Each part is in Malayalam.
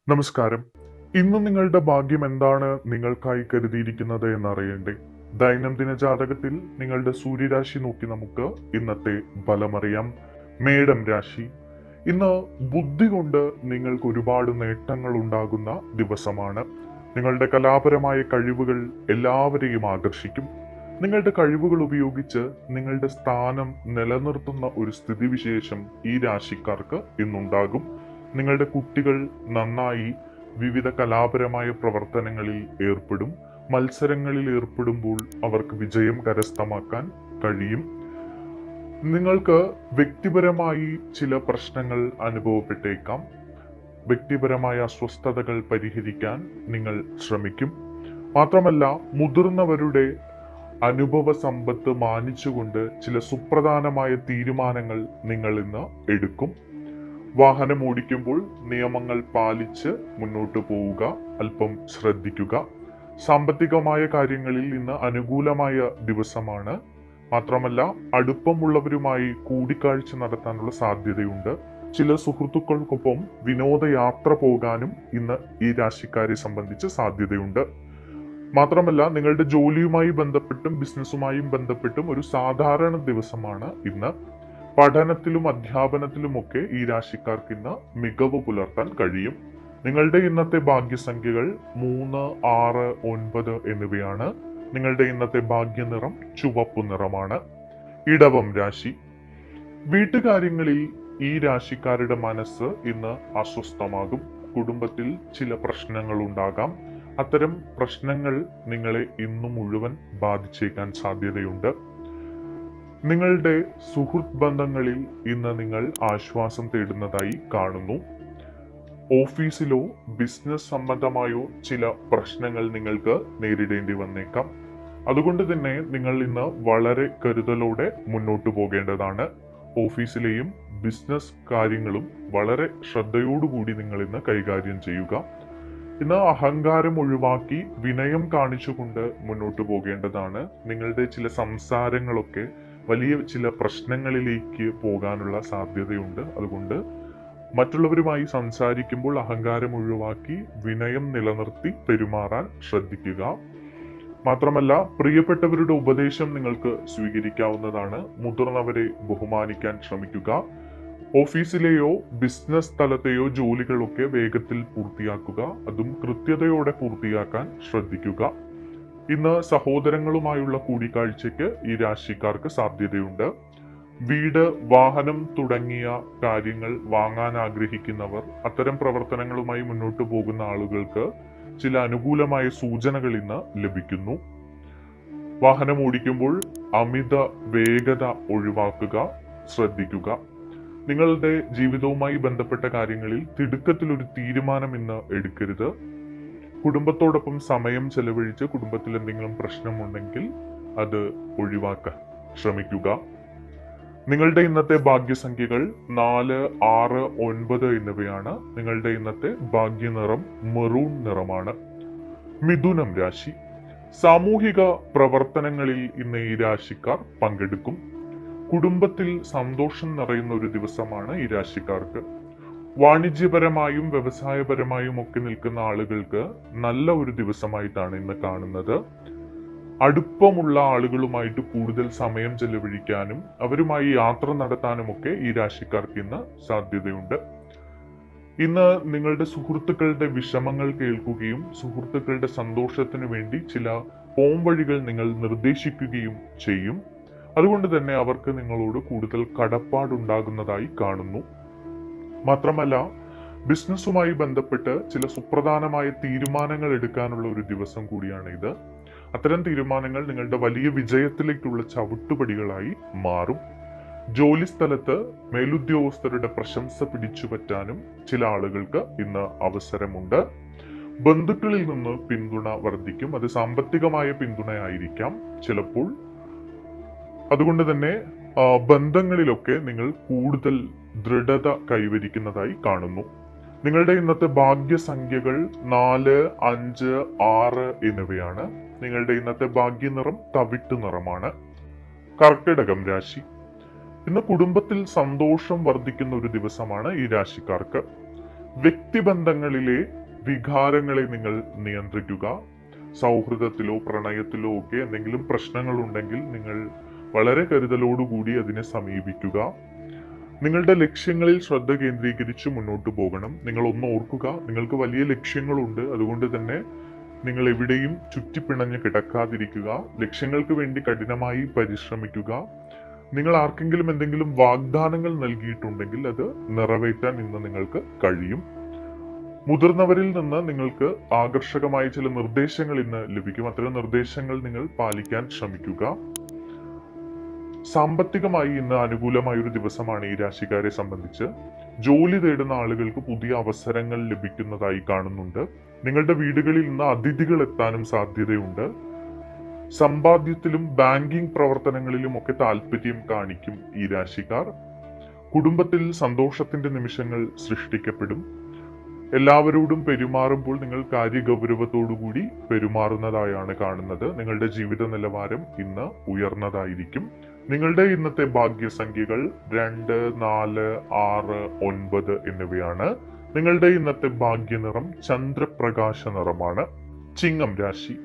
നമസ്കാരം. ഇന്ന് നിങ്ങളുടെ ഭാഗ്യം എന്താണ് നിങ്ങൾക്കായി കരുതിയിരിക്കുന്നത് എന്നറിയണ്ടേ? ദൈനംദിന ജാതകത്തിൽ നിങ്ങളുടെ സൂര്യരാശി നോക്കി നമുക്ക് ഇന്നത്തെ ഫലമറിയാം. മേടം രാശി. ഇന്ന് ബുദ്ധി കൊണ്ട് നിങ്ങൾക്ക് ഒരുപാട് നേട്ടങ്ങൾ ഉണ്ടാകുന്ന ദിവസമാണ്. നിങ്ങളുടെ കലാപരമായ കഴിവുകൾ എല്ലാവരെയും ആകർഷിക്കും. നിങ്ങളുടെ കഴിവുകൾ ഉപയോഗിച്ച് നിങ്ങളുടെ സ്ഥാനം നിലനിർത്തുന്ന ഒരു സ്ഥിതിവിശേഷം ഈ രാശിക്കാർക്ക് ഇന്നുണ്ടാകും. നിങ്ങളുടെ കുട്ടികൾ നന്നായി വിവിധ കലാപരമായ പ്രവർത്തനങ്ങളിൽ ഏർപ്പെടും. മത്സരങ്ങളിൽ ഏർപ്പെടുമ്പോൾ അവർക്ക് വിജയം കരസ്ഥമാക്കാൻ കഴിയും. നിങ്ങൾക്ക് വ്യക്തിപരമായി ചില പ്രശ്നങ്ങൾ അനുഭവപ്പെട്ടേക്കാം. വ്യക്തിപരമായ അസ്വസ്ഥതകൾ പരിഹരിക്കാൻ നിങ്ങൾ ശ്രമിക്കും. മാത്രമല്ല, മുതിർന്നവരുടെ അനുഭവ സമ്പത്ത് മാനിച്ചുകൊണ്ട് ചില സുപ്രധാനമായ തീരുമാനങ്ങൾ നിങ്ങൾ ഇന്ന് എടുക്കും. വാഹനം ഓടിക്കുമ്പോൾ നിയമങ്ങൾ പാലിച്ച് മുന്നോട്ട് പോവുക, അല്പം ശ്രദ്ധിക്കുക. സാമ്പത്തികമായ കാര്യങ്ങളിൽ ഇന്ന് അനുകൂലമായ ദിവസമാണ്. മാത്രമല്ല, അടുപ്പമുള്ളവരുമായി കൂടിക്കാഴ്ച നടത്താനുള്ള സാധ്യതയുണ്ട്. ചില സുഹൃത്തുക്കൾക്കൊപ്പം വിനോദയാത്ര പോകാനും ഇന്ന് ഈ രാശിക്കാരെ സംബന്ധിച്ച് സാധ്യതയുണ്ട്. മാത്രമല്ല, നിങ്ങളുടെ ജോലിയുമായി ബന്ധപ്പെട്ടും ബിസിനസ്സുമായും ബന്ധപ്പെട്ടും ഒരു സാധാരണ ദിവസമാണ് ഇന്ന്. പഠനത്തിലും അധ്യാപനത്തിലുമൊക്കെ ഈ രാശിക്കാർക്ക് ഇന്ന് മികവ് പുലർത്താൻ കഴിയും. നിങ്ങളുടെ ഇന്നത്തെ ഭാഗ്യസംഖ്യകൾ 3, 6, 9 എന്നിവയാണ്. നിങ്ങളുടെ ഇന്നത്തെ ഭാഗ്യനിറം ചുവപ്പു നിറമാണ്. ഇടവം രാശി. വീട്ടുകാര്യങ്ങളിൽ ഈ രാശിക്കാരുടെ മനസ്സ് ഇന്ന് അസ്വസ്ഥമാകും. കുടുംബത്തിൽ ചില പ്രശ്നങ്ങൾ ഉണ്ടാകാം. അത്തരം പ്രശ്നങ്ങൾ നിങ്ങളെ ഇന്നു മുഴുവൻ ബാധിച്ചേക്കാൻ സാധ്യതയുണ്ട്. നിങ്ങളുടെ സുഹൃത്ത് ബന്ധങ്ങളിൽ ഇന്ന് നിങ്ങൾ ആശ്വാസം തേടുന്നതായി കാണുന്നു. ഓഫീസിലോ ബിസിനസ് സംബന്ധമായോ ചില പ്രശ്നങ്ങൾ നിങ്ങൾക്ക് നേരിടേണ്ടി വന്നേക്കാം. അതുകൊണ്ട് തന്നെ നിങ്ങൾ ഇന്ന് വളരെ കരുതലോടെ മുന്നോട്ട് പോകേണ്ടതാണ്. ഓഫീസിലെയും ബിസിനസ് കാര്യങ്ങളും വളരെ ശ്രദ്ധയോടുകൂടി നിങ്ങൾ ഇന്ന് കൈകാര്യം ചെയ്യുക. ഇന്ന് അഹങ്കാരം ഒഴിവാക്കി വിനയം കാണിച്ചുകൊണ്ട് മുന്നോട്ട് പോകേണ്ടതാണ്. നിങ്ങളുടെ ചില സംസാരങ്ങളൊക്കെ വലിയ ചില പ്രശ്നങ്ങളിലേക്ക് പോകാനുള്ള സാധ്യതയുണ്ട്. അതുകൊണ്ട് മറ്റുള്ളവരുമായി സംസാരിക്കുമ്പോൾ അഹങ്കാരം ഒഴിവാക്കി വിനയം നിലനിർത്തി പെരുമാറാൻ ശ്രദ്ധിക്കുക. മാത്രമല്ല, പ്രിയപ്പെട്ടവരുടെ ഉപദേശം നിങ്ങൾക്ക് സ്വീകരിക്കാവുന്നതാണ്. മുതിർന്നവരെ ബഹുമാനിക്കാൻ ശ്രമിക്കുക. ഓഫീസിലെയോ ബിസിനസ് സ്ഥലത്തെയോ ജോലികളൊക്കെ വേഗത്തിൽ പൂർത്തിയാക്കുക. അതും കൃത്യതയോടെ പൂർത്തിയാക്കാൻ ശ്രദ്ധിക്കുക. ഇന്ന് സഹോദരങ്ങളുമായുള്ള കൂടിക്കാഴ്ചയ്ക്ക് ഈ രാശിക്കാർക്ക് സാധ്യതയുണ്ട്. വീട്, വാഹനം തുടങ്ങിയ കാര്യങ്ങൾ വാങ്ങാൻ ആഗ്രഹിക്കുന്നവർ, അത്തരം പ്രവർത്തനങ്ങളുമായി മുന്നോട്ട് പോകുന്ന ആളുകൾക്ക് ചില അനുകൂലമായ സൂചനകൾ ഇന്ന് ലഭിക്കുന്നു. വാഹനം ഓടിക്കുമ്പോൾ അമിത വേഗത ഒഴിവാക്കുക, ശ്രദ്ധിക്കുക. നിങ്ങളുടെ ജീവിതവുമായി ബന്ധപ്പെട്ട കാര്യങ്ങളിൽ തിടുക്കത്തിൽ ഒരു തീരുമാനം ഇന്ന് എടുക്കരുത്. കുടുംബത്തോടൊപ്പം സമയം ചെലവഴിച്ച് കുടുംബത്തിൽ എന്തെങ്കിലും പ്രശ്നമുണ്ടെങ്കിൽ അത് ഒഴിവാക്കാൻ ശ്രമിക്കുക. നിങ്ങളുടെ ഇന്നത്തെ ഭാഗ്യസംഖ്യകൾ 4, 6, 9 എന്നിവയാണ്. നിങ്ങളുടെ ഇന്നത്തെ ഭാഗ്യനിറം മെറൂൺ നിറമാണ്. മിഥുനം രാശി. സാമൂഹിക പ്രവർത്തനങ്ങളിൽ ഇന്ന് ഈ രാശിക്കാർ പങ്കെടുക്കും. കുടുംബത്തിൽ സന്തോഷം നിറയുന്ന ഒരു ദിവസമാണ് ഈ രാശിക്കാർക്ക്. വാണിജ്യപരമായും വ്യവസായപരമായും ഒക്കെ നിൽക്കുന്ന ആളുകൾക്ക് നല്ല ഒരു ദിവസമായിട്ടാണ് ഇന്ന് കാണുന്നത്. അടുപ്പമുള്ള ആളുകളുമായിട്ട് കൂടുതൽ സമയം ചെലവഴിക്കാനും അവരുമായി യാത്ര നടത്താനുമൊക്കെ ഈ രാശിക്കാർക്ക് ഇന്ന് സാധ്യതയുണ്ട്. ഇന്ന് നിങ്ങളുടെ സുഹൃത്തുക്കളുടെ വിഷമങ്ങൾ കേൾക്കുകയും സുഹൃത്തുക്കളുടെ സന്തോഷത്തിനു വേണ്ടി ചില പോംവഴികൾ നിങ്ങൾ നിർദ്ദേശിക്കുകയും ചെയ്യും. അതുകൊണ്ട് തന്നെ അവർക്ക് നിങ്ങളോട് കൂടുതൽ കടപ്പാടുണ്ടാകുന്നതായി കാണുന്നു. മാത്രമല്ല, ബിസിനസ്സുമായി ബന്ധപ്പെട്ട് ചില സുപ്രധാനമായ തീരുമാനങ്ങൾ എടുക്കാനുള്ള ഒരു ദിവസം കൂടിയാണ് ഇത്. അത്തരം തീരുമാനങ്ങൾ നിങ്ങളുടെ വലിയ വിജയത്തിലേക്കുള്ള ചവിട്ടുപടികളായി മാറും. ജോലി സ്ഥലത്ത് മേലുദ്യോഗസ്ഥരുടെ പ്രശംസ പിടിച്ചുപറ്റാനും ചില ആളുകൾക്ക് ഇന്ന് അവസരമുണ്ട്. ബന്ധുക്കളിൽ നിന്ന് പിന്തുണ വർദ്ധിക്കും. അത് സാമ്പത്തികമായ പിന്തുണയായിരിക്കാം ചിലപ്പോൾ. അതുകൊണ്ട് തന്നെ ബന്ധങ്ങളിലൊക്കെ നിങ്ങൾ കൂടുതൽ ദൃഢത കൈവരിക്കുന്നതായി കാണുന്നു. നിങ്ങളുടെ ഇന്നത്തെ ഭാഗ്യസംഖ്യകൾ 4, 5, 6 എന്നിവയാണ്. നിങ്ങളുടെ ഇന്നത്തെ ഭാഗ്യനിറം തവിട്ട് നിറമാണ്. കർക്കിടകം രാശി. ഇന്ന് കുടുംബത്തിൽ സന്തോഷം വർദ്ധിക്കുന്ന ഒരു ദിവസമാണ് ഈ രാശിക്കാർക്ക്. വ്യക്തിബന്ധങ്ങളിലെ വികാരങ്ങളെ നിങ്ങൾ നിയന്ത്രിക്കുക. സൗഹൃദത്തിലോ പ്രണയത്തിലോ ഒക്കെ എന്തെങ്കിലും പ്രശ്നങ്ങൾ ഉണ്ടെങ്കിൽ നിങ്ങൾ വളരെ കരുതലോടുകൂടി അതിനെ സമീപിക്കുക. നിങ്ങളുടെ ലക്ഷ്യങ്ങളിൽ ശ്രദ്ധ കേന്ദ്രീകരിച്ച് മുന്നോട്ട് പോകണം. നിങ്ങൾ ഒന്ന് ഓർക്കുക, നിങ്ങൾക്ക് വലിയ ലക്ഷ്യങ്ങളുണ്ട്. അതുകൊണ്ട് തന്നെ നിങ്ങൾ എവിടെയും ചുറ്റിപ്പിണഞ്ഞ് കിടക്കാതിരിക്കുക. ലക്ഷ്യങ്ങൾക്ക് വേണ്ടി കഠിനമായി പരിശ്രമിക്കുക. നിങ്ങൾ ആർക്കെങ്കിലും എന്തെങ്കിലും വാഗ്ദാനങ്ങൾ നൽകിയിട്ടുണ്ടെങ്കിൽ അത് നിറവേറ്റാൻ ഇന്ന് നിങ്ങൾക്ക് കഴിയും. മുതിർന്നവരിൽ നിന്ന് നിങ്ങൾക്ക് ആകർഷകമായ ചില നിർദ്ദേശങ്ങൾ ഇന്ന് ലഭിക്കും. അത്തരം നിർദ്ദേശങ്ങൾ നിങ്ങൾ പാലിക്കാൻ ശ്രമിക്കുക. സാമ്പത്തികമായി ഇന്ന് അനുകൂലമായ ഒരു ദിവസമാണ് ഈ രാശിക്കാരെ സംബന്ധിച്ച്. ജോലി തേടുന്ന ആളുകൾക്ക് പുതിയ അവസരങ്ങൾ ലഭിക്കുന്നതായി കാണുന്നുണ്ട്. നിങ്ങളുടെ വീടുകളിൽ ഇന്ന് അതിഥികൾ എത്താനും സാധ്യതയുണ്ട്. സമ്പാദ്യത്തിലും ബാങ്കിംഗ് പ്രവർത്തനങ്ങളിലും ഒക്കെ താല്പര്യം കാണിക്കും ഈ രാശിക്കാർ. കുടുംബത്തിൽ സന്തോഷത്തിന്റെ നിമിഷങ്ങൾ സൃഷ്ടിക്കപ്പെടും. എല്ലാവരോടും പെരുമാറുമ്പോൾ നിങ്ങൾ കാര്യഗൗരവത്തോടുകൂടി പെരുമാറുന്നതായാണ് കാണുന്നത്. നിങ്ങളുടെ ജീവിത നിലവാരം ഇന്ന് ഉയർന്നതായിരിക്കും. നിങ്ങളുടെ ഇന്നത്തെ ഭാഗ്യസംഖ്യകൾ 2, 4, 6, 9 എന്നിവയാണ്. നിങ്ങളുടെ ഇന്നത്തെ ഭാഗ്യനിറം ചന്ദ്രപ്രകാശ നിറമാണ്. ചിങ്ങം രാശി.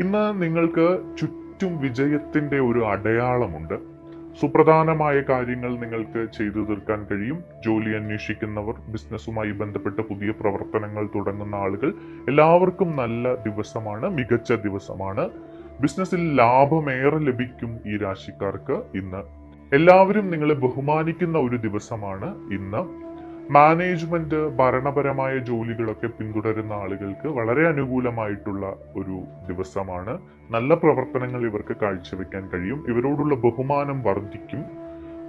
ഇന്ന് നിങ്ങൾക്ക് ചുറ്റും വിജയത്തിന്റെ ഒരു അടയാളമുണ്ട്. സുപ്രധാനമായ കാര്യങ്ങൾ നിങ്ങൾക്ക് ചെയ്തു തീർക്കാൻ കഴിയും. ജോലി അന്വേഷിക്കുന്നവർ, ബിസിനസ്സുമായി ബന്ധപ്പെട്ട പുതിയ പ്രവർത്തനങ്ങൾ തുടങ്ങുന്ന ആളുകൾ, എല്ലാവർക്കും നല്ല ദിവസമാണ്, മികച്ച ദിവസമാണ്. ബിസിനസ്സിൽ ലാഭമേറെ ലഭിക്കും ഈ രാശിക്കാർക്ക് ഇന്ന്. എല്ലാവരും നിങ്ങളെ ബഹുമാനിക്കുന്ന ഒരു ദിവസമാണ് ഇന്ന്. മാനേജ്മെന്റ്, ഭരണപരമായ ജോലികളൊക്കെ പിന്തുടരുന്ന ആളുകൾക്ക് വളരെ അനുകൂലമായിട്ടുള്ള ഒരു ദിവസമാണ്. നല്ല പ്രവർത്തനങ്ങൾ ഇവർക്ക് കാഴ്ചവെക്കാൻ കഴിയും. ഇവരോടുള്ള ബഹുമാനം വർദ്ധിക്കും.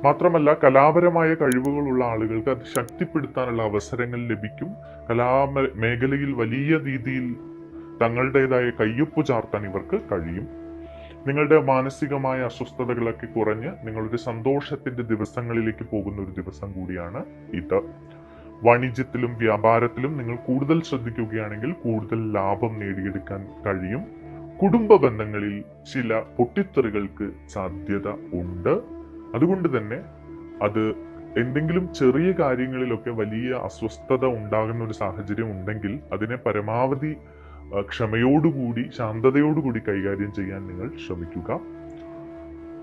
മാത്രമല്ല, കലാപരമായ കഴിവുകളുള്ള ആളുകൾക്ക് അത് ശക്തിപ്പെടുത്താനുള്ള അവസരങ്ങൾ ലഭിക്കും. മേഖലയിൽ വലിയ രീതിയിൽ തങ്ങളുടേതായ കയ്യൊപ്പ് ചാർത്താൻ ഇവർക്ക് കഴിയും. നിങ്ങളുടെ മാനസികമായ അസ്വസ്ഥതകളൊക്കെ കുറഞ്ഞ് നിങ്ങളുടെ സന്തോഷത്തിന്റെ ദിവസങ്ങളിലേക്ക് പോകുന്ന ഒരു ദിവസം കൂടിയാണ് ഇത്. വാണിജ്യത്തിലും വ്യാപാരത്തിലും നിങ്ങൾ കൂടുതൽ ശ്രദ്ധിക്കുകയാണെങ്കിൽ കൂടുതൽ ലാഭം നേടിയെടുക്കാൻ കഴിയും. കുടുംബ ബന്ധങ്ങളിൽ ചില പൊട്ടിത്തെറികൾക്ക് സാധ്യത ഉണ്ട്. അതുകൊണ്ട് തന്നെ അത് എന്തെങ്കിലും ചെറിയ കാര്യങ്ങളിലൊക്കെ വലിയ അസ്വസ്ഥത ഉണ്ടാകുന്ന ഒരു സാഹചര്യം ഉണ്ടെങ്കിൽ അതിനെ പരമാവധി ക്ഷമയോടുകൂടി, ശാന്തതയോടുകൂടി കൈകാര്യം ചെയ്യാൻ നിങ്ങൾ ശ്രമിക്കുക.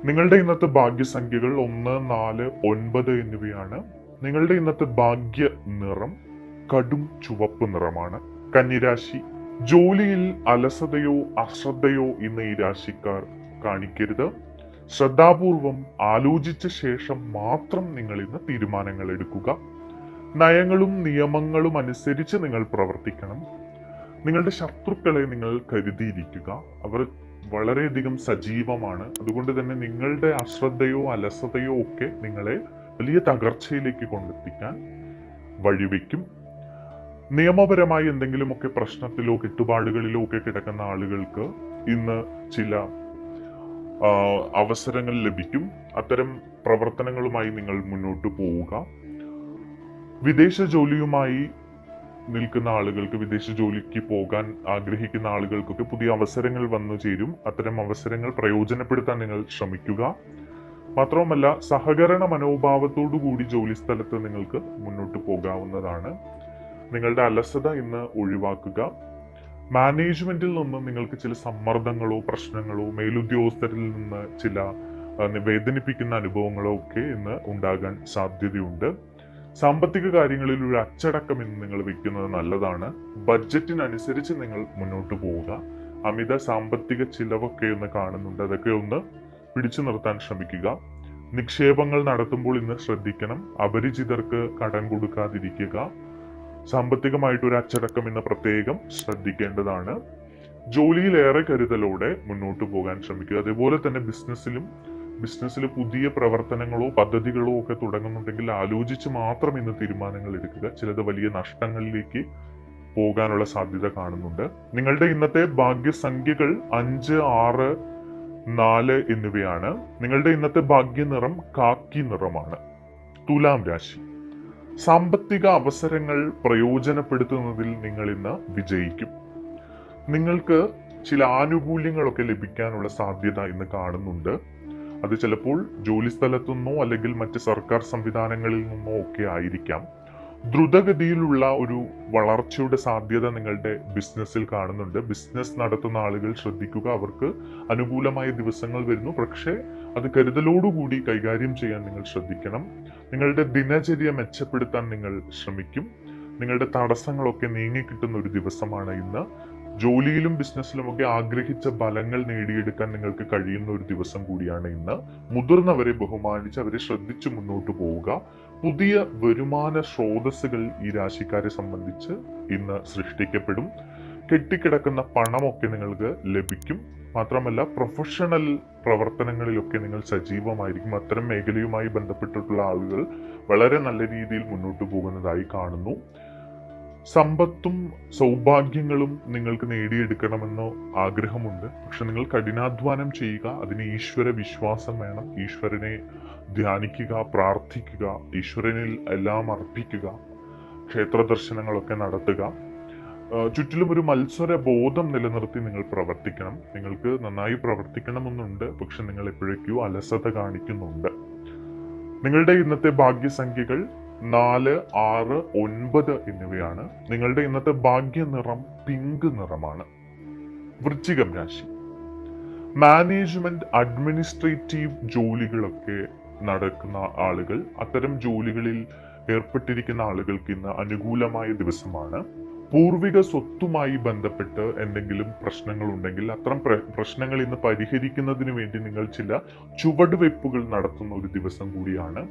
നിങ്ങളുടെ ഇന്നത്തെ ഭാഗ്യസംഖ്യകൾ 1, 4, 9 എന്നിവയാണ്. നിങ്ങളുടെ ഇന്നത്തെ ഭാഗ്യ നിറം കടും ചുവപ്പ് നിറമാണ്. കന്നിരാശി. ജോലിയിൽ അലസതയോ അശ്രദ്ധയോ ഇന്ന് ഈ രാശിക്കാർ കാണിക്കരുത്. ശ്രദ്ധാപൂർവം ആലോചിച്ച ശേഷം മാത്രം നിങ്ങൾ ഇന്ന് തീരുമാനങ്ങൾ എടുക്കുക. നയങ്ങളും നിയമങ്ങളും അനുസരിച്ച് നിങ്ങൾ പ്രവർത്തിക്കണം. നിങ്ങളുടെ ശത്രുക്കളെ നിങ്ങൾ കരുതിയിരിക്കുക. അവർ വളരെയധികം സജീവമാണ്. അതുകൊണ്ട് തന്നെ നിങ്ങളുടെ അശ്രദ്ധയോ അലസതയോ ഒക്കെ നിങ്ങളെ വലിയ തകർച്ചയിലേക്ക് കൊണ്ടെത്തിക്കാൻ വഴിവെക്കും. നിയമപരമായി എന്തെങ്കിലുമൊക്കെ പ്രശ്നത്തിലോ കെട്ടുപാടുകളിലോ ഒക്കെ കിടക്കുന്ന ആളുകൾക്ക് ഇന്ന് ചില അവസരങ്ങൾ ലഭിക്കും. അത്തരം പ്രവർത്തനങ്ങളുമായി നിങ്ങൾ മുന്നോട്ട് പോവുക. വിദേശ ജോലിയുമായി നിൽക്കുന്ന ആളുകൾക്ക്, വിദേശ ജോലിക്ക് പോകാൻ ആഗ്രഹിക്കുന്ന ആളുകൾക്കൊക്കെ പുതിയ അവസരങ്ങൾ വന്നു ചേരും. അത്തരം അവസരങ്ങൾ പ്രയോജനപ്പെടുത്താൻ നിങ്ങൾ ശ്രമിക്കുക. മാത്രവുമല്ല, സഹകരണ മനോഭാവത്തോടു കൂടി ജോലി സ്ഥലത്ത് നിങ്ങൾക്ക് മുന്നോട്ട് പോകാവുന്നതാണ്. നിങ്ങളുടെ അലസത ഇന്ന് ഒഴിവാക്കുക. മാനേജ്മെന്റിൽ നിന്ന് നിങ്ങൾക്ക് ചില സമ്മർദ്ദങ്ങളോ പ്രശ്നങ്ങളോ മേലുദ്യോഗസ്ഥരിൽ നിന്ന് ചില വേദനിപ്പിക്കുന്ന അനുഭവങ്ങളോ ഒക്കെ ഇന്ന് ഉണ്ടാകാൻ സാധ്യതയുണ്ട്. സാമ്പത്തിക കാര്യങ്ങളിൽ ഒരു അച്ചടക്കം ഇന്ന് നിങ്ങൾ വെക്കുന്നത് നല്ലതാണ്. ബഡ്ജറ്റിനനുസരിച്ച് നിങ്ങൾ മുന്നോട്ട് പോവുക. അമിത സാമ്പത്തിക ചിലവൊക്കെ ഒന്ന് കാണുന്നുണ്ട്, അതൊക്കെ ഒന്ന് പിടിച്ചു നിർത്താൻ ശ്രമിക്കുക. നിക്ഷേപങ്ങൾ നടത്തുമ്പോൾ ഇന്ന് ശ്രദ്ധിക്കണം. അപരിചിതർക്ക് കടം കൊടുക്കാതിരിക്കുക. സാമ്പത്തികമായിട്ട് ഒരു അച്ചടക്കം ഇന്ന് പ്രത്യേകം ശ്രദ്ധിക്കേണ്ടതാണ്. ജോലിയിൽ ഏറെ കരുതലോടെ മുന്നോട്ട് പോകാൻ ശ്രമിക്കുക. അതേപോലെ തന്നെ ബിസിനസ്സിൽ പുതിയ പ്രവർത്തനങ്ങളോ പദ്ധതികളോ ഒക്കെ തുടങ്ങുന്നുണ്ടെങ്കിൽ ആലോചിച്ച് മാത്രം ഇന്ന് തീരുമാനങ്ങൾ എടുക്കുക. ചിലത് വലിയ നഷ്ടങ്ങളിലേക്ക് പോകാനുള്ള സാധ്യത കാണുന്നുണ്ട്. നിങ്ങളുടെ ഇന്നത്തെ ഭാഗ്യസംഖ്യകൾ 5, 6, 4 എന്നിവയാണ്. നിങ്ങളുടെ ഇന്നത്തെ ഭാഗ്യനിറം കാക്കി നിറമാണ്. തുലാം രാശി. സാമ്പത്തിക അവസരങ്ങൾ പ്രയോജനപ്പെടുത്തുന്നതിൽ നിങ്ങൾ ഇന്ന് വിജയിക്കും. നിങ്ങൾക്ക് ചില ആനുകൂല്യങ്ങളൊക്കെ ലഭിക്കാനുള്ള സാധ്യത ഇന്ന് കാണുന്നുണ്ട്. അത് ചിലപ്പോൾ ജോലി സ്ഥലത്തു നിന്നോ അല്ലെങ്കിൽ മറ്റ് സർക്കാർ സംവിധാനങ്ങളിൽ നിന്നോ ഒക്കെ ആയിരിക്കാം. ദ്രുതഗതിയിലുള്ള ഒരു വളർച്ചയുടെ സാധ്യത നിങ്ങളുടെ ബിസിനസ്സിൽ കാണുന്നുണ്ട്. ബിസിനസ് നടത്തുന്ന ആളുകൾ ശ്രദ്ധിക്കുക, അവർക്ക് അനുകൂലമായ ദിവസങ്ങൾ വരുന്നു, പക്ഷേ അത് കരുതലോടുകൂടി കൈകാര്യം ചെയ്യാൻ നിങ്ങൾ ശ്രദ്ധിക്കണം. നിങ്ങളുടെ ദിനചര്യ മെച്ചപ്പെടുത്താൻ നിങ്ങൾ ശ്രമിക്കും. നിങ്ങളുടെ തടസ്സങ്ങളൊക്കെ നീങ്ങിക്കിട്ടുന്ന ഒരു ദിവസമാണ് ഇന്ന്. ജോലിയിലും ബിസിനസ്സിലുമൊക്കെ ആഗ്രഹിച്ച ഫലങ്ങൾ നേടിയെടുക്കാൻ നിങ്ങൾക്ക് കഴിയുന്ന ഒരു ദിവസം കൂടിയാണ് ഇന്ന്. മുതിർന്നവരെ ബഹുമാനിച്ച് അവരെ ശ്രദ്ധിച്ചു മുന്നോട്ട് പോവുക. പുതിയ വരുമാന സ്രോതസ്സുകൾ ഈ രാശിക്കാരെ സംബന്ധിച്ച് ഇന്ന് സൃഷ്ടിക്കപ്പെടും. കെട്ടിക്കിടക്കുന്ന പണമൊക്കെ നിങ്ങൾക്ക് ലഭിക്കും. മാത്രമല്ല, പ്രൊഫഷണൽ പ്രവർത്തനങ്ങളിലൊക്കെ നിങ്ങൾ സജീവമായിരിക്കും. അത്തരം മേഖലയുമായി ബന്ധപ്പെട്ടിട്ടുള്ള ആളുകൾ വളരെ നല്ല രീതിയിൽ മുന്നോട്ട് പോകുന്നതായി കാണുന്നു. സമ്പത്തും സൗഭാഗ്യങ്ങളും നിങ്ങൾക്ക് നേടിയെടുക്കണമെന്ന് ആഗ്രഹമുണ്ട്. പക്ഷെ നിങ്ങൾ കഠിനാധ്വാനം ചെയ്യുക. അതിന് ഈശ്വര വിശ്വാസം വേണം. ഈശ്വരനെ ധ്യാനിക്കുക, പ്രാർത്ഥിക്കുക, ഈശ്വരനിൽ എല്ലാം അർപ്പിക്കുക, ക്ഷേത്ര ദർശനങ്ങളൊക്കെ നടത്തുക. ചുറ്റിലും ഒരു മത്സര ബോധം നിലനിർത്തി നിങ്ങൾ പ്രവർത്തിക്കണം. നിങ്ങൾക്ക് നന്നായി പ്രവർത്തിക്കണമെന്നുണ്ട്, പക്ഷെ നിങ്ങൾ എപ്പോഴേക്കോ അലസത കാണിക്കുന്നുണ്ട്. നിങ്ങളുടെ ഇന്നത്തെ ഭാഗ്യസംഖ്യകൾ 4, 6, 9 എന്നിവയാണ്. നിങ്ങളുടെ ഇന്നത്തെ ഭാഗ്യ നിറം പിങ്ക് നിറമാണ്. വൃശ്ചികം രാശി. മാനേജ്മെന്റ്, അഡ്മിനിസ്ട്രേറ്റീവ് ജോലികളൊക്കെ നടക്കുന്ന ആളുകൾ, അത്തരം ജോലികളിൽ ഏർപ്പെട്ടിരിക്കുന്ന ആളുകൾക്ക് ഇന്ന് അനുകൂലമായ ദിവസമാണ്. പൂർവിക സ്വത്തുമായി ബന്ധപ്പെട്ട് എന്തെങ്കിലും പ്രശ്നങ്ങൾ ഉണ്ടെങ്കിൽ അത്തരം പ്രശ്നങ്ങൾ ഇന്ന് പരിഹരിക്കുന്നതിന് വേണ്ടി നിങ്ങൾ ചില ചുവടുവയ്പ്പുകൾ നടത്തുന്ന ഒരു ദിവസം കൂടിയാണ്.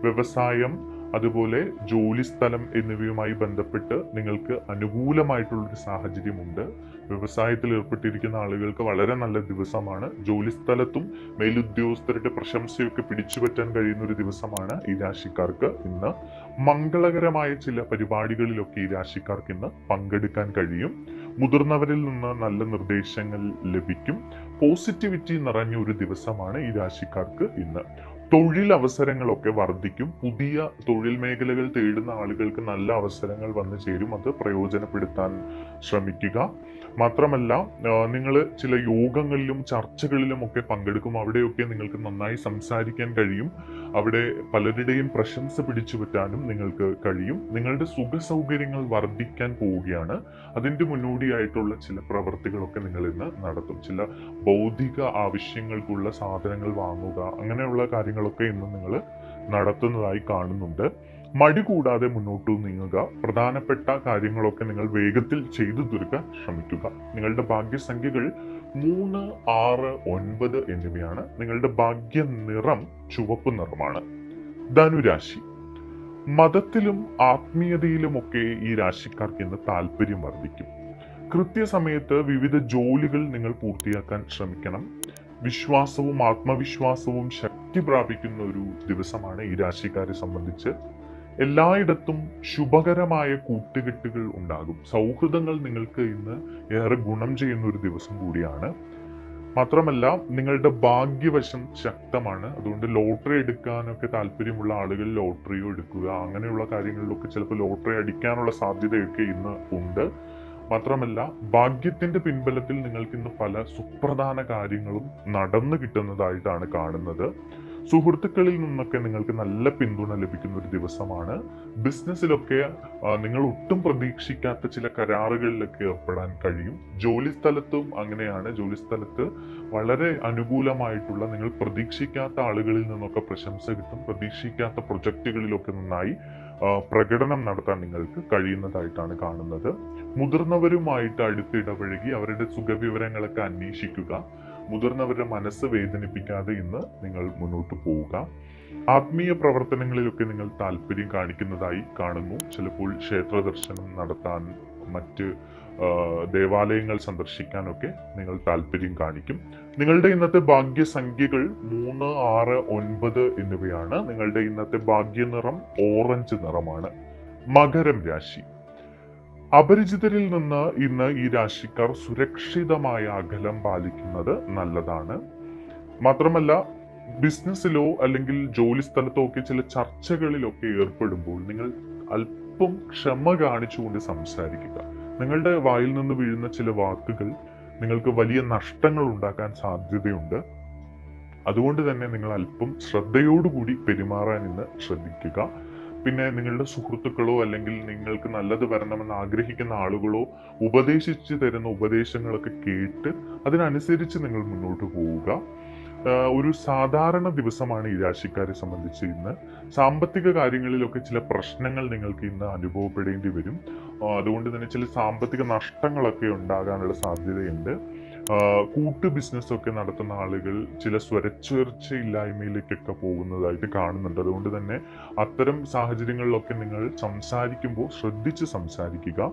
വ്യവസായം, അതുപോലെ ജോലിസ്ഥലം എന്നിവയുമായി ബന്ധപ്പെട്ട് നിങ്ങൾക്ക് അനുകൂലമായിട്ടുള്ളൊരു സാഹചര്യമുണ്ട്. വ്യവസായത്തിൽ ഏർപ്പെട്ടിരിക്കുന്ന ആളുകൾക്ക് വളരെ നല്ല ദിവസമാണ്. ജോലിസ്ഥലത്തും മേലുദ്യോഗസ്ഥരുടെ പ്രശംസയൊക്കെ പിടിച്ചുപറ്റാൻ കഴിയുന്ന ഒരു ദിവസമാണ് ഈ രാശിക്കാർക്ക് ഇന്ന്. മംഗളകരമായ ചില പരിപാടികളിലൊക്കെ ഈ രാശിക്കാർക്ക് ഇന്ന് പങ്കെടുക്കാൻ കഴിയും. മുതിർന്നവരിൽ നിന്ന് നല്ല നിർദ്ദേശങ്ങൾ ലഭിക്കും. പോസിറ്റിവിറ്റി നിറഞ്ഞ ഒരു ദിവസമാണ് ഈ രാശിക്കാർക്ക് ഇന്ന്. തൊഴിൽ അവസരങ്ങളൊക്കെ വർദ്ധിക്കും. പുതിയ തൊഴിൽ മേഖലകൾ തേടുന്ന ആളുകൾക്ക് നല്ല അവസരങ്ങൾ വന്നു ചേരും. അത് പ്രയോജനപ്പെടുത്താൻ ശ്രമിക്കുക. മാത്രമല്ല, നിങ്ങൾ ചില യോഗങ്ങളിലും ചർച്ചകളിലും ഒക്കെ പങ്കെടുക്കും. അവിടെയൊക്കെ നിങ്ങൾക്ക് നന്നായി സംസാരിക്കാൻ കഴിയും. അവിടെ പലരുടെയും പ്രശംസ പിടിച്ചുപറ്റാനും നിങ്ങൾക്ക് കഴിയും. നിങ്ങളുടെ സുഖ സൗകര്യങ്ങൾ വർദ്ധിക്കാൻ പോവുകയാണ്. അതിൻ്റെ മുന്നോടിയായിട്ടുള്ള ചില പ്രവൃത്തികളൊക്കെ നിങ്ങൾ ഇന്ന് നടത്തും. ചില ബൗദ്ധിക ആവശ്യങ്ങൾക്കുള്ള സാധനങ്ങൾ വാങ്ങുക, അങ്ങനെയുള്ള കാര്യങ്ങളൊക്കെ ഇന്ന് നിങ്ങൾ നടത്തുന്നതായി കാണുന്നുണ്ട്. മടി കൂടാതെ മുന്നോട്ട് നീങ്ങുക. പ്രധാനപ്പെട്ട കാര്യങ്ങളൊക്കെ നിങ്ങൾ വേഗത്തിൽ ചെയ്തു തീർക്കാൻ ശ്രമിക്കുക. നിങ്ങളുടെ ഭാഗ്യസംഖ്യകൾ 3, 6, 9 എന്നിവയാണ്. നിങ്ങളുടെ ഭാഗ്യ നിറം ചുവപ്പ് നിറമാണ്. ധനുരാശി. മതത്തിലും ആത്മീയതയിലുമൊക്കെ ഈ രാശിക്കാർക്ക് ഇന്ന് താല്പര്യം വർദ്ധിക്കും. കൃത്യസമയത്ത് വിവിധ ജോലികൾ നിങ്ങൾ പൂർത്തിയാക്കാൻ ശ്രമിക്കണം. വിശ്വാസവും ആത്മവിശ്വാസവും ശക്തി പ്രാപിക്കുന്ന ഒരു ദിവസമാണ് ഈ രാശിക്കാരെ സംബന്ധിച്ച്. എല്ലായിടത്തും ശുഭകരമായ കൂട്ടുകെട്ടുകൾ ഉണ്ടാകും. സൗഹൃദങ്ങൾ നിങ്ങൾക്ക് ഇന്ന് ഏറെ ഗുണം ചെയ്യുന്ന ഒരു ദിവസം കൂടിയാണ്. മാത്രമല്ല, നിങ്ങളുടെ ഭാഗ്യവശം ശക്തമാണ്. അതുകൊണ്ട് ലോട്ടറി എടുക്കാനൊക്കെ താല്പര്യമുള്ള ആളുകൾ ലോട്ടറിയോ എടുക്കുക. അങ്ങനെയുള്ള കാര്യങ്ങളിലൊക്കെ ചിലപ്പോൾ ലോട്ടറി അടിക്കാനുള്ള സാധ്യതയൊക്കെ ഇന്ന് ഉണ്ട്. മാത്രമല്ല, ഭാഗ്യത്തിന്റെ പിൻബലത്തിൽ നിങ്ങൾക്ക് ഇന്ന് പല സുപ്രധാന കാര്യങ്ങളും നടന്നു കിട്ടുന്നതായിട്ടാണ് കാണുന്നത്. സുഹൃത്തുക്കളിൽ നിന്നൊക്കെ നിങ്ങൾക്ക് നല്ല പിന്തുണ ലഭിക്കുന്ന ഒരു ദിവസമാണ്. ബിസിനസ്സിലൊക്കെ നിങ്ങൾ ഒട്ടും പ്രതീക്ഷിക്കാത്ത ചില കരാറുകളിലൊക്കെ ഏർപ്പെടാൻ കഴിയും. ജോലിസ്ഥലത്തും അങ്ങനെയാണ്. ജോലിസ്ഥലത്ത് വളരെ അനുകൂലമായിട്ടുള്ള, നിങ്ങൾ പ്രതീക്ഷിക്കാത്ത ആളുകളിൽ നിന്നൊക്കെ പ്രശംസ കിട്ടും. പ്രതീക്ഷിക്കാത്ത പ്രൊജക്റ്റുകളിലൊക്കെ നന്നായി പ്രകടനം നടത്താൻ നിങ്ങൾക്ക് കഴിയുന്നതായിട്ടാണ് കാണുന്നത്. മുതിർന്നവരുമായിട്ട് അടുത്തിടപഴകി അവരുടെ സുഖവിവരങ്ങളൊക്കെ അന്വേഷിക്കുക. മുതിർന്നവരുടെ മനസ്സ് വേദനിപ്പിക്കാതെ ഇന്ന് നിങ്ങൾ മുന്നോട്ട് പോവുക. ആത്മീയ പ്രവർത്തനങ്ങളിലൊക്കെ നിങ്ങൾ താല്പര്യം കാണിക്കുന്നതായി കാണുന്നു. ചിലപ്പോൾ ക്ഷേത്ര ദർശനം നടത്താൻ, മറ്റ് ദേവാലയങ്ങൾ സന്ദർശിക്കാനൊക്കെ നിങ്ങൾ താല്പര്യം കാണിക്കും. നിങ്ങളുടെ ഇന്നത്തെ ഭാഗ്യസംഖ്യകൾ 3, 6, 9 എന്നിവയാണ്. നിങ്ങളുടെ ഇന്നത്തെ ഭാഗ്യനിറം ഓറഞ്ച് നിറമാണ്. മകരം രാശി. അപരിചിതരിൽ നിന്ന് ഇന്ന് ഈ രാശിക്കാർ സുരക്ഷിതമായ അകലം പാലിക്കുന്നത് നല്ലതാണ്. മാത്രമല്ല, ബിസിനസ്സിലോ അല്ലെങ്കിൽ ജോലി സ്ഥലത്തോ ഒക്കെ ചില ചർച്ചകളിലൊക്കെ ഏർപ്പെടുമ്പോൾ നിങ്ങൾ അല്പം ക്ഷമ കാണിച്ചുകൊണ്ട് സംസാരിക്കുക. നിങ്ങളുടെ വായിൽ നിന്ന് വീഴുന്ന ചില വാക്കുകൾ നിങ്ങൾക്ക് വലിയ നഷ്ടങ്ങൾ ഉണ്ടാക്കാൻ സാധ്യതയുണ്ട്. അതുകൊണ്ട് തന്നെ നിങ്ങൾ അല്പം ശ്രദ്ധയോടുകൂടി പെരുമാറാൻ ഇന്ന് ശ്രദ്ധിക്കുക. പിന്നെ നിങ്ങളുടെ സുഹൃത്തുക്കളോ അല്ലെങ്കിൽ നിങ്ങൾക്ക് നല്ലത് വരണമെന്ന് ആഗ്രഹിക്കുന്ന ആളുകളോ ഉപദേശിച്ചു തരുന്ന ഉപദേശങ്ങളൊക്കെ കേട്ട് അതിനനുസരിച്ച് നിങ്ങൾ മുന്നോട്ട് പോവുക. ഒരു സാധാരണ ദിവസമാണ് ഈ രാശിക്കാരെ സംബന്ധിച്ച് ഇന്ന്. സാമ്പത്തിക കാര്യങ്ങളിലൊക്കെ ചില പ്രശ്നങ്ങൾ നിങ്ങൾക്ക് ഇന്ന് അനുഭവപ്പെടേണ്ടി വരും. അതുകൊണ്ട് തന്നെ ചില സാമ്പത്തിക നഷ്ടങ്ങളൊക്കെ ഉണ്ടാകാനുള്ള സാധ്യതയുണ്ട്. കൂട്ട് ബിസിനസ്സൊക്കെ നടത്തുന്ന ആളുകൾ ചില സ്വരച്ചേർച്ചയില്ലായ്മയിലേക്കൊക്കെ പോകുന്നതായിട്ട് കാണുന്നുണ്ട്. അതുകൊണ്ട് തന്നെ അത്തരം സാഹചര്യങ്ങളിലൊക്കെ നിങ്ങൾ സംസാരിക്കുമ്പോൾ ശ്രദ്ധിച്ച് സംസാരിക്കുക.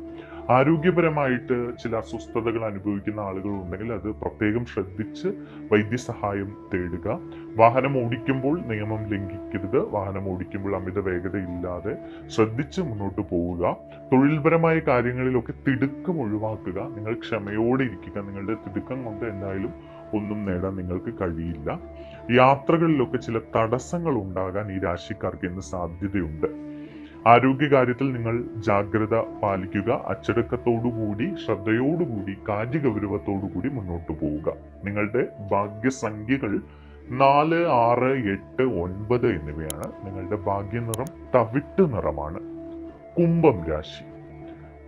ആരോഗ്യപരമായിട്ട് ചില അസ്വസ്ഥതകൾ അനുഭവിക്കുന്ന ആളുകൾ ഉണ്ടെങ്കിൽ അത് പ്രത്യേകം ശ്രദ്ധിച്ച് വൈദ്യസഹായം തേടുക. വാഹനം ഓടിക്കുമ്പോൾ നിയമം ലംഘിക്കരുത്. വാഹനം ഓടിക്കുമ്പോൾ അമിത വേഗതയില്ലാതെ ശ്രദ്ധിച്ച് മുന്നോട്ട് പോവുക. തൊഴിൽപരമായ കാര്യങ്ങളിലൊക്കെ തിടുക്കം ഒഴിവാക്കുക. നിങ്ങൾ ക്ഷമയോടെ ഇരിക്കുക. നിങ്ങളുടെ തിടുക്കം കൊണ്ട് എന്തായാലും ഒന്നും നേടാൻ നിങ്ങൾക്ക് കഴിയില്ല. യാത്രകളിലൊക്കെ ചില തടസ്സങ്ങൾ ഉണ്ടാകാൻ ഈ രാശിക്കാർക്ക് ഇന്ന് സാധ്യതയുണ്ട്. ആരോഗ്യകാര്യത്തിൽ നിങ്ങൾ ജാഗ്രത പാലിക്കുക. അച്ചടക്കത്തോടുകൂടി ശ്രദ്ധയോടുകൂടി കാര്യഗൗരവത്തോടുകൂടി മുന്നോട്ട് പോവുക. നിങ്ങളുടെ ഭാഗ്യസംഖ്യകൾ 4, 6, 8, 9 എന്നിവയാണ്. നിങ്ങളുടെ ഭാഗ്യനിറം തവിട്ട് നിറമാണ്. കുംഭം രാശി.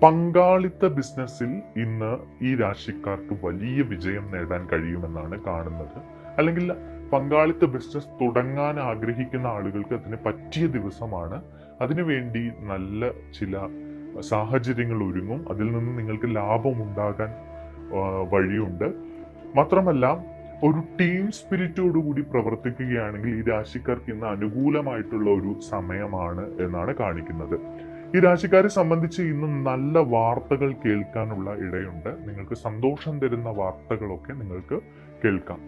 പങ്കാളിത്ത ബിസിനസ്സിൽ ഇന്ന് ഈ രാശിക്കാർക്ക് വലിയ വിജയം നേടാൻ കഴിയുമെന്നാണ് കാണുന്നത്. അല്ലെങ്കിൽ പങ്കാളിത്ത ബിസിനസ് തുടങ്ങാൻ ആഗ്രഹിക്കുന്ന ആളുകൾക്ക് അതിന് പറ്റിയ ദിവസമാണ്. അതിനുവേണ്ടി നല്ല ചില സാഹചര്യങ്ങൾ ഒരുങ്ങും. അതിൽ നിന്ന് നിങ്ങൾക്ക് ലാഭം ഉണ്ടാകാൻ വഴിയുണ്ട്. മാത്രമല്ല, ഒരു ടീം സ്പിരിറ്റോടുകൂടി പ്രവർത്തിക്കുകയാണെങ്കിൽ ഈ രാശിക്കാർക്ക് ഇന്ന് അനുകൂലമായിട്ടുള്ള ഒരു സമയമാണ് എന്നാണ് കാണിക്കുന്നത്. ഈ രാശിക്കാരെ സംബന്ധിച്ച് ഇന്ന് നല്ല വാർത്തകൾ കേൾക്കാനുള്ള ഇടയുണ്ട്. നിങ്ങൾക്ക് സന്തോഷം തരുന്ന വാർത്തകളൊക്കെ നിങ്ങൾക്ക് കേൾക്കാം.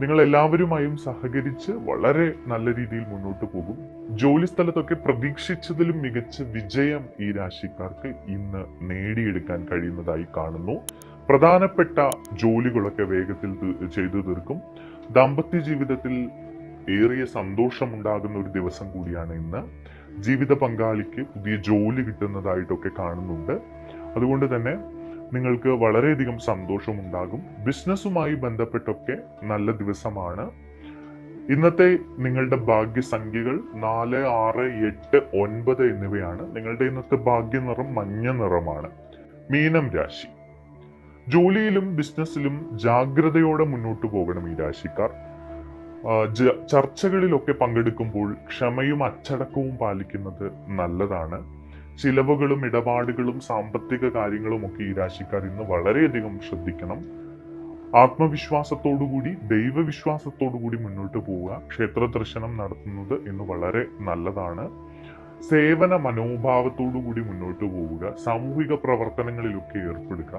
നിങ്ങൾ എല്ലാവരുമായും സഹകരിച്ച് വളരെ നല്ല രീതിയിൽ മുന്നോട്ട് പോകും. ജോലി സ്ഥലത്തൊക്കെ പ്രതീക്ഷിച്ചതിലും മികച്ച വിജയം ഈ രാശിക്കാർക്ക് ഇന്ന് നേടിയെടുക്കാൻ കഴിയുന്നതായി കാണുന്നു. പ്രധാനപ്പെട്ട ജോലികളൊക്കെ വേഗത്തിൽ ചെയ്തു തീർക്കും. ദാമ്പത്യ ജീവിതത്തിൽ ഏറിയ സന്തോഷമുണ്ടാകുന്ന ഒരു ദിവസം കൂടിയാണ് ഇന്ന്. ജീവിത പങ്കാളിക്ക് പുതിയ ജോലി കിട്ടുന്നതായിട്ടൊക്കെ കാണുന്നുണ്ട്. അതുകൊണ്ട് തന്നെ നിങ്ങൾക്ക് വളരെയധികം സന്തോഷമുണ്ടാകും. ബിസിനസ്സുമായി ബന്ധപ്പെട്ടൊക്കെ നല്ല ദിവസമാണ്. ഇന്നത്തെ നിങ്ങളുടെ ഭാഗ്യസംഖ്യകൾ 4, 6, 8, 9 എന്നിവയാണ്. നിങ്ങളുടെ ഇന്നത്തെ ഭാഗ്യനിറം മഞ്ഞ നിറമാണ്. മീനം രാശി. ജോലിയിലും ബിസിനസ്സിലും ജാഗ്രതയോടെ മുന്നോട്ട് പോകണം ഈ രാശിക്കാർ. ചർച്ചകളിലൊക്കെ പങ്കെടുക്കുമ്പോൾ ക്ഷമയും അച്ചടക്കവും പാലിക്കുന്നത് നല്ലതാണ്. ചിലവുകളും ഇടപാടുകളും സാമ്പത്തിക കാര്യങ്ങളും ഒക്കെ ഈ രാശിക്കാർ ഇന്ന് വളരെയധികം ശ്രദ്ധിക്കണം. ആത്മവിശ്വാസത്തോടുകൂടി ദൈവവിശ്വാസത്തോടുകൂടി മുന്നോട്ട് പോവുക. ക്ഷേത്ര ദർശനം നടത്തുന്നത് ഇന്ന് വളരെ നല്ലതാണ്. സേവന മനോഭാവത്തോടുകൂടി മുന്നോട്ട് പോവുക. സാമൂഹിക പ്രവർത്തനങ്ങളിലൊക്കെ ഏർപ്പെടുക.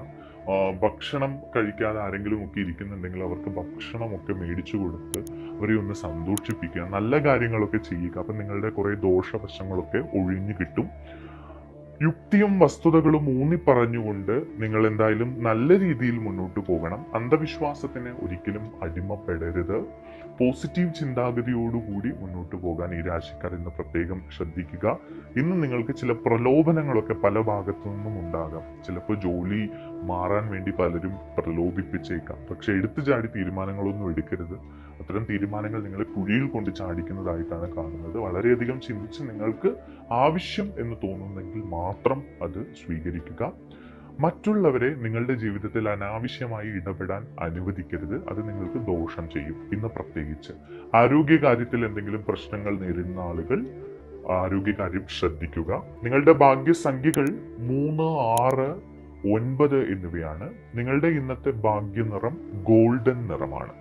ഭക്ഷണം കഴിക്കാതെ ആരെങ്കിലും ഒക്കെ ഇരിക്കുന്നുണ്ടെങ്കിൽ അവർക്ക് ഭക്ഷണമൊക്കെ മേടിച്ചു കൊടുത്ത് അവരെ ഒന്ന് സന്തോഷിപ്പിക്കുക. നല്ല കാര്യങ്ങളൊക്കെ ചെയ്യുക. അപ്പം നിങ്ങളുടെ കുറെ ദോഷവശങ്ങളൊക്കെ ഒഴിഞ്ഞു കിട്ടും. യുക്തിയും വസ്തുതകളും ഊന്നിപ്പറഞ്ഞുകൊണ്ട് നിങ്ങൾ എന്തായാലും നല്ല രീതിയിൽ മുന്നോട്ട് പോകണം. അന്ധവിശ്വാസത്തിന് ഒരിക്കലും അടിമപ്പെടരുത്. പോസിറ്റീവ് ചിന്താഗതിയോടുകൂടി മുന്നോട്ട് പോകാൻ ഈ രാശിക്കാർ ഇന്ന് പ്രത്യേകം ശ്രദ്ധിക്കുക. ഇന്ന് നിങ്ങൾക്ക് ചില പ്രലോഭനങ്ങളൊക്കെ പല ഭാഗത്തു നിന്നും ഉണ്ടാകാം. ചിലപ്പോൾ ജോലി മാറാൻ വേണ്ടി പലരും പ്രലോഭിപ്പിച്ചേക്കാം. പക്ഷെ എടുത്തു ചാടി തീരുമാനങ്ങളൊന്നും എടുക്കരുത്. അത്തരം തീരുമാനങ്ങൾ നിങ്ങളെ കുഴിയിൽ കൊണ്ട് ചാടിക്കുന്നതായിട്ടാണ് കാണുന്നത്. വളരെയധികം ചിന്തിച്ച് നിങ്ങൾക്ക് ആവശ്യം എന്ന് തോന്നുന്നെങ്കിൽ മാത്രം അത് സ്വീകരിക്കുക. മറ്റുള്ളവരെ നിങ്ങളുടെ ജീവിതത്തിൽ അനാവശ്യമായി ഇടപെടാൻ അനുവദിക്കരുത്. അത് നിങ്ങൾക്ക് ദോഷം ചെയ്യും. ഇന്ന് പ്രത്യേകിച്ച് ആരോഗ്യകാര്യത്തിൽ എന്തെങ്കിലും പ്രശ്നങ്ങൾ നേരിടുന്ന ആളുകൾ ആരോഗ്യകാര്യം ശ്രദ്ധിക്കുക. നിങ്ങളുടെ ഭാഗ്യസംഖ്യകൾ 3, 6, 9 എന്നിവയാണ്. നിങ്ങളുടെ ഇന്നത്തെ ഭാഗ്യനിറം ഗോൾഡൻ നിറമാണ്.